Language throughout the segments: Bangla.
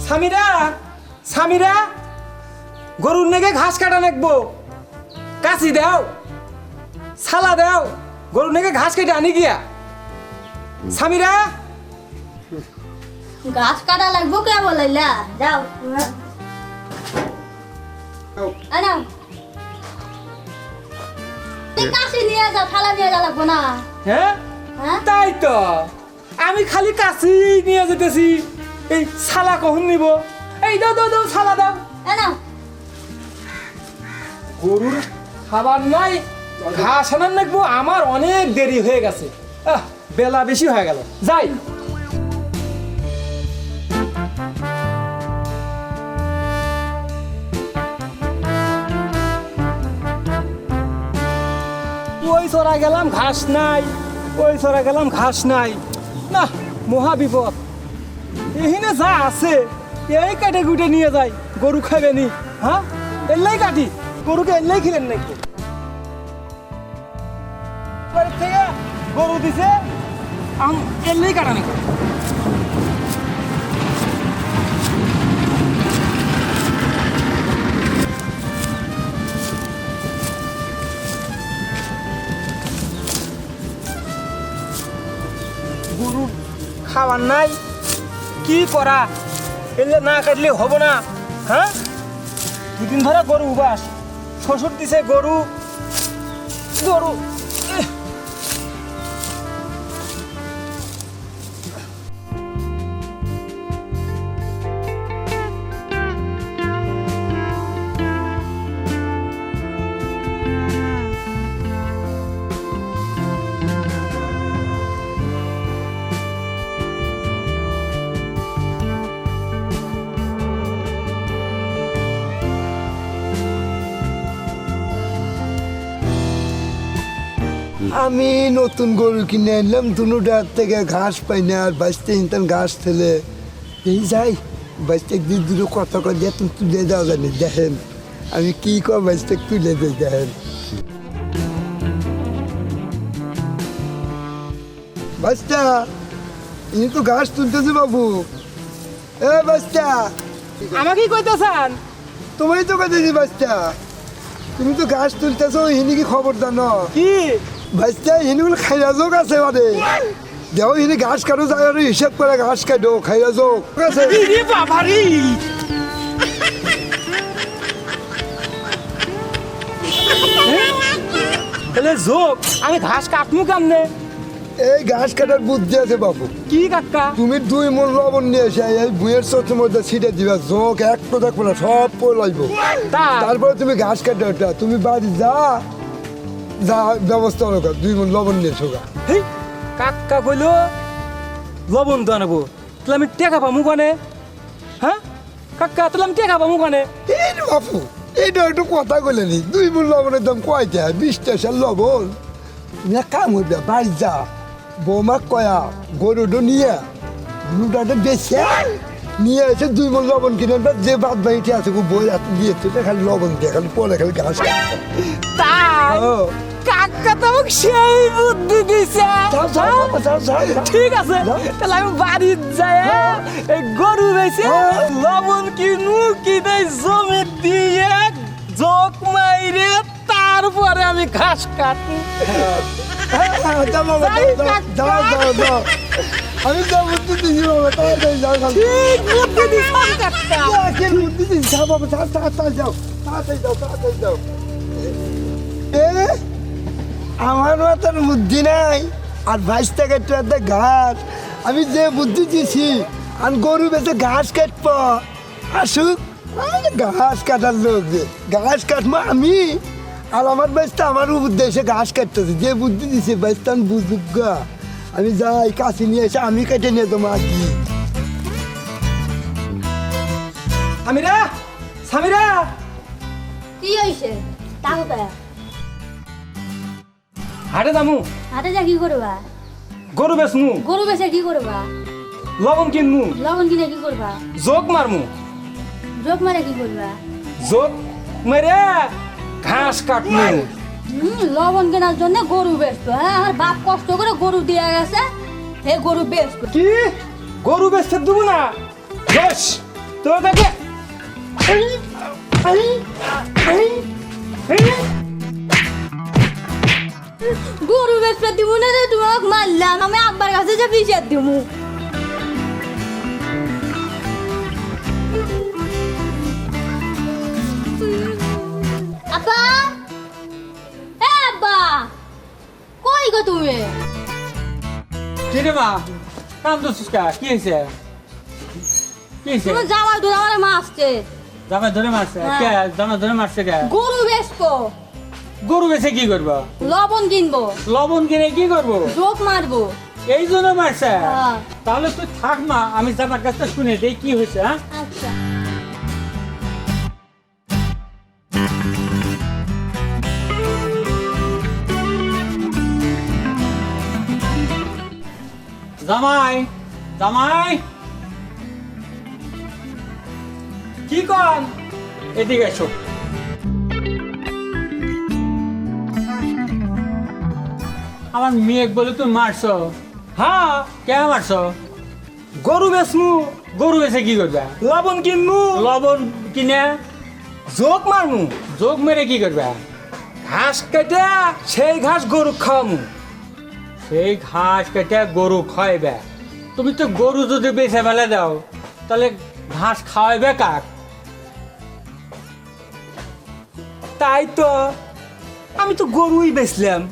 সামিরা সামিরা গরুর নেগে ঘাস কাটা নাকবো কাছি দাও সালা দাও গরুর নেগে ঘাস কেটে আনি গিয়া সামিরা ঘাস কাটা লাগবো কে বলাইলা যাও আনো কাশি নিয়ে যাও থালা নিয়ে যাও লাগবো না হ্যাঁ হ্যাঁ তাই তো আমি খালি কাছি নিয়ে যেতেছি এই সালা কখন নিব এই দাও দাও দাও সালা দাও আনো গরুর খাবার নাই ঘাস আনার নাকবো আমার অনেক দেরি হয়ে গেছে বেলা বেশি হয়ে গেল যাই ওই চড়া গেলাম ঘাস নাই ওই চড়া গেলাম ঘাস নাই না মহা বিপদ এখানে যা আছে এই কাটে কুটে নিয়ে যাই গরু খাবে নি হ্যাঁ এল্লাই কাটি গরুকে এল্লাই খিলেন নাকি বাড়ির থেকে গরু দিছে এল্লাই কাটা নাকি গরু খাওয়ার নাই কি করা এলে না কাটলে হবো না হ্যাঁ দুদিন ধরে গরু উবাস শ্বশুর দিছে গরু গরু আমি নতুন গরু কিনে আনলাম দুটার থেকে ঘাস পাই না আর বাঁচতে ইনতাম ঘাস ঠেলে এই যাই বাঁচতে দুটো কথা কথা দিয়ে তুমি তুলে দেওয়া জানি দেখেন আমি কি কর বাঁচতে তুলে দিই দেখেন বাচ্চা ইনি তো ঘাস তুলতেছে বাবু এ বাচ্চা আমাকেই কইতেছেন তোমারই তো কাছে বাচ্চা তুমি তো ঘাস তুলতেছো ইনি কি খবর জানো কি বাচ্চা ইনি খাইয়া যোগ আছে মানে দেও ইনি ঘাস কাটো যায় আর হিসাব করে ঘাস কাটো খাইয়া যোগ আছে রে বাবারি তাহলে যোগ আমি ঘাস কাটমু কেমনে এই ঘাস কাটার বুদ্ধি আছে বাবু কি কাকা তুমি 2 মণ লবণ নিয়ে এসে এই বুয়ের চোখের মধ্যে ছিটে দিবা যোগ এক তো থাকবো না সব পড়ে লাগবো তারপরে তুমি ঘাস কাটো ওটা তুমি বাড়ি যা যা ব্যবস্থা হলো 2 মণ লবণ নিয়ে এসো গা হেই কাকা কইলো লবণ তো আনবো তাহলে আমি টেকা পামু কানে হ্যাঁ কাকা তাহলে আমি টেকা পামু কানে এই রে বাপু এইটা একটু কথা বলে নি 2 মণ লবণের দাম কয়টা 20 টাকা লবণ তুমি এক কাম করবে বাড়ি যা বৌমা কয়া গরুটা নিয়ে দুটাটা বেছে নিয়ে এসে 2 মণ লবণ কিনে আনবে যে বাদ বাড়িতে আছে বই দিয়ে খালি লবণ দিয়ে খালি পরে খালি ঘাস তাই কাকা তো আমাকে সেই বুদ্ধি দিছে ঠিক আছে তাহলে আমি বাড়ি যাই এই গরু বেছে লবণ কিনু কিনে জমি দিয়ে জোক মাইরে তারপরে আমি ঘাস কাটু আমি তো বুদ্ধি দিছি বাবা তাড়াতাড়ি যাও ঠিক বুদ্ধি দিছে কাকা বুদ্ধি দিছি যাও বাবা তাড়াতাড়ি যাও তাড়াতাড়ি যাও আমারও তোর বুদ্ধি নাই আর 22 টাকা একটা ঘাস আমি যে বুদ্ধি দিছি আর গরু বেঁচে ঘাস কাটব আসুক ঘাস কাটার লোক যে ঘাস কাটবো আমি আর আমার বাচ্চা আমার উদ্দেশ্যে ঘাস কাটতেছে যে বুদ্ধি দিছে বাচ্চা আমি বুঝুক গা আমি যাই কাছে নিয়ে এসে আমি কেটে নিয়ে তোমার কি সামিরা সামিরা কি হইছে টাকা পায়া হাটে যামু হাতে যা কি করবা গরু বেচমু গরু বেচে কি করবা লবণ কিনমু লবণ কিনে কি করবা জোক মারমু জোক মারে কি করবা জোক মেরে ঘাস কাটমু লবণ কেনার জন্য গরু বেচতো হ্যাঁ আমার বাপ কষ্ট করে গরু দিয়ে গেছে হে গরু বেচতো কি গরু বেচতে দেবো না বেশ তো কাকে গরু বেচতে দিব না রে, তুমি আমাকে মারলাম, আমি আব্বার কাছে যে বিচার দিব। আব্বা, এ আব্বা, কই গো তুমি? কি রে মা কাম তো সুস্কা কি হয়েছে কি হয়েছে তোমার জামাই ধরে আমার মারছে। জামাই ধরে মারছে হ্যাঁ। কে জামাই ধরে মারছে কে গরু বেচবো, গরু বেচে কি করবো লবণ কিনবো, লবণ কিনে কি করবো জোক মারবো। এই জন্য মারছে হ্যাঁ। তাহলে তুই থাক মা আমি জামার কাছে শুনে দেই কি হয়েছে হ্যাঁ আচ্ছা। জামাই জামাই কি কর এদিকে এসো আমার মেয়ে বলে তুমি মারছো হ্যাঁ কে মারছো গরু বেচমু, গরু বেচে কি করবে লবণ কিনমু, লবণ কিনে জোক মারমু, যোগ মেরে কি করবে ঘাস কেটে সেই ঘাস গরু খাওয়ামু। সেই ঘাস কেটে গরু খাওয়াইবে তুমি তো গরু যদি বেছে ফেলে দাও তাহলে ঘাস খাওয়াইবে কাক তাই তো আমি তো গরুই বেচলাম,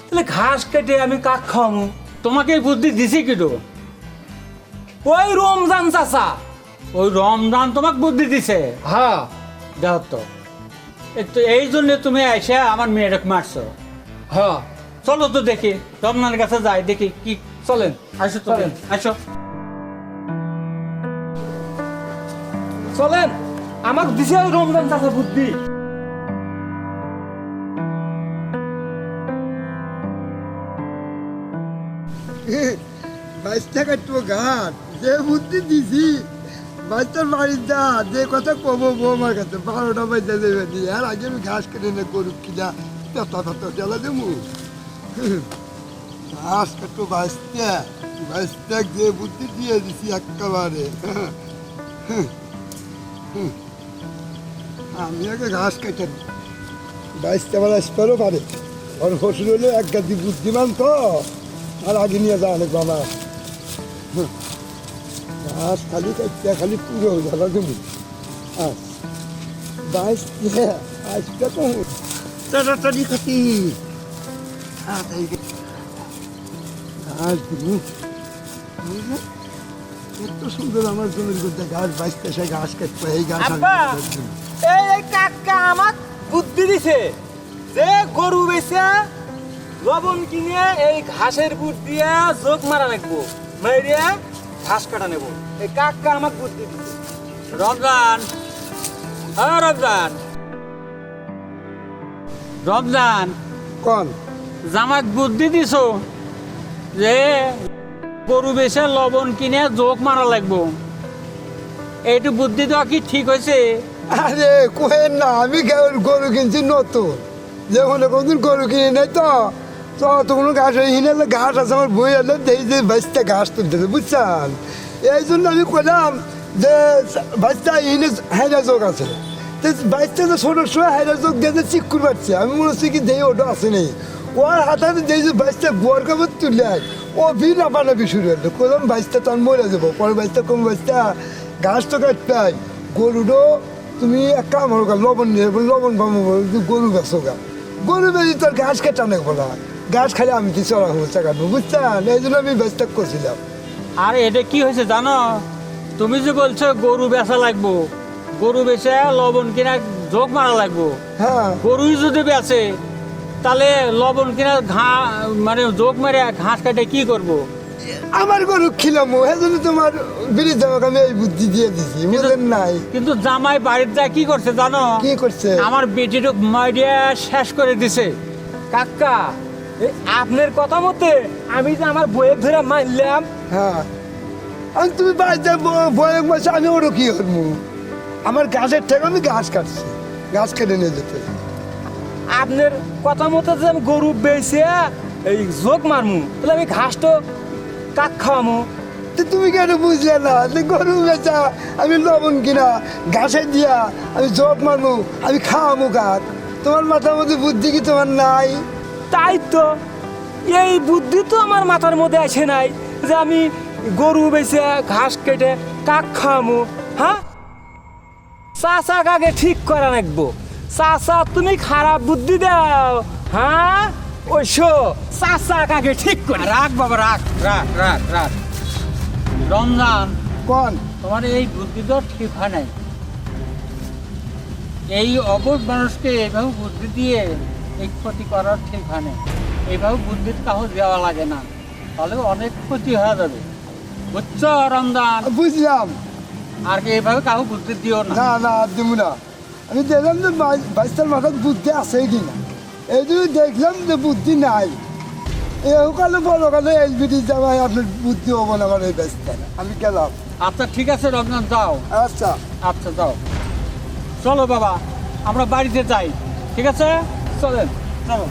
তাহলে ঘাস কেটে আমি কাক খাওয়ামু? তোমাকে এই বুদ্ধি দিছি কিন্তু ওই রমজান চাচা। ওই রমজান তোমাকে বুদ্ধি দিছে হ্যাঁ দেখো তো এই জন্য তুমি এসে আমার মেয়েটাকে মারছো হ্যাঁ চলো তো দেখি রমজানের কাছে যাই দেখি কি চলেন আসো চলেন আসো চলেন, আমাকে দিছে ওই রমজান চাচা বুদ্ধি। বাইশটা কাটবো ঘাট যে বুদ্ধি দিছি বাইশটার বাড়ির যা যে কথা কবো বৌমার কাছে 12টা বাজতে দেবে দিয়ে আর আগে আমি ঘাস কেটে নে গরু কিনা পেতা পেতা জ্বালা দেবো ঘাস কাটবো বাইশটা যে বুদ্ধি দিয়ে দিছি একেবারে আমি আগে ঘাস কেটে বাইশটা বেলা আসতেও পারে আর শ্বশুর হলো এক গাদি বুদ্ধিমান তো আর আগে নিয়ে যা অনেক বাবা ঘাস খালি কাটতে খালি পুরো জ্বালা দেবো বাইশ আসতে তো তাড়াতাড়ি খাতি ঘাস দিব এত সুন্দর আমার জমির মধ্যে ঘাস বাইশটা সে ঘাস কাটবো এই ঘাস আমি আব্বা, কাটবো। এই কাকা আমার বুদ্ধি দিছে যে গরু বেচে লবণ কিনে এই ঘাসের বুট দিয়ে জোক মারা রাখবো, মারিয়া ঘাস কাটা নেবো। এই কাকা আমাকে বুদ্ধি দিছে। রমজান হ্যাঁ রমজান রমজান কোন জামাক বুদ্ধি দিছো যে গরু বেচে লবণ কিনে যোগ মারা লাগবো এইটু বুদ্ধি দেওয়া কি ঠিক হয়েছে আরে কোহেন না আমি গরু কিনছি নতুন যে মনে কোনদিন গরু কিনে নাই তো তো কোনো ঘাস হিনে ঘাস আছে আমার বই এলে এই যে বাইশটা ঘাস তুলতেছে বুঝছেন এই জন্য আমি কইলাম যে বাইশটা হিনে হাইরা যোগ আছে তো বাইশটা তো ছোটোর সময় হাইরা যোগ দিয়ে চিকুর পাচ্ছে আমি মনে হচ্ছে কি দেই ওটা আছে নেই ওর হাতে যেই যে বাইশটা গোয়ার কাপড় তুলে ও ভিড় নাপানাবি শুরু হলো কইলাম বাইশটা তো আমি মরে যাবো পরে বাইশটা কম বাইশটা ঘাস তো কাটতে গরুরও তুমি এক কাম হলো লবণ নিয়ে লবণ পাবো গরু বেছো গা গরু বেশি তোর ঘাস কেটে আনে বলা ঘাস খালি আমি কি চড়া হচ্ছে কাটবো বুঝছেন এই জন্য আমি ব্যস্ত করছিলাম আর এটা কি হয়েছে জানো তুমি যে বলছো গরু বেচা লাগবো গরু বেচে লবণ কিনা যোগ মারা লাগবো হ্যাঁ গরুই যদি বেচে তাহলে লবণ কিনা মানে যোগ মেরে ঘাস কাটে কি করব আমার গরু খিলাম এই জন্য তোমার বিড়ির জামাকে আমি এই বুদ্ধি দিয়ে দিছি বুঝলেন নাই কিন্তু জামাই বাড়ির যা কি করছে জানো কি করছে আমার বেটিটুক মাইডিয়া শেষ করে দিছে কাকা এই আপনার কথা মতে আমি যে আমার বইয়ের ধরে মারলাম, হ্যাঁ আমি তুমি বাড়িতে বয়ে মাসে আমি ওরও কি করবো আমার ঘাসের থেকে আমি ঘাস কাটছি ঘাস কেটে নিয়ে যেতে আপনার কথা মতো যে আমি গরু বেচে এই যোগ মারমু তাহলে আমি ঘাস তো কাক খাওয়ামু, তো তুমি কেন বুঝলে না যে গরু বেচা আমি লবণ কিনা ঘাসে দিয়া আমি জব মারবো আমি খাওয়াবো কাক তোমার মাথার মধ্যে বুদ্ধি কি তোমার নাই তাই তো এই বুদ্ধি তো আমার মাথার মধ্যে আসে নাই যে আমি গরু বেচে ঘাস কেটে কাক খাওয়ামু। হ্যাঁ, চাচা কাকে ঠিক করা রাখবো। চাচা তুমি খারাপ বুদ্ধি দাও। হ্যাঁ, ওইসো চাচা কাকে ঠিক করে। রাখ বাবা রাখ রাখ রাখ রাখ রমজান, কোন তোমার এই বুদ্ধি তো ঠিক হয় নাই। এই অবুঝ মানুষকে এইভাবে বুদ্ধি দিয়ে এই ক্ষতি করার ঠিক হয় না। এইভাবে বুদ্ধির কাহো দেওয়া লাগে না, তাহলে অনেক ক্ষতি হয়ে যাবে। বুঝছো রমজান? বুঝলাম। আর কি এইভাবে কাহো বুদ্ধি দিও না। না না আর দিব না। আমি দেখলাম যে বাইশটার মাথার বুদ্ধি আছে কিনা, এই জন্য দেখলাম যে বুদ্ধি নাই। এই কালে বড় কালে এলবিডি যাওয়ায় আপনার বুদ্ধি হবো না আমার এই ব্যস্ত। আমি গেলাম। আচ্ছা ঠিক আছে রমজান, যাও। আচ্ছা আচ্ছা যাও, চলো বাবা আমরা বাড়িতে যাই। ঠিক আছে, চলেন চলো।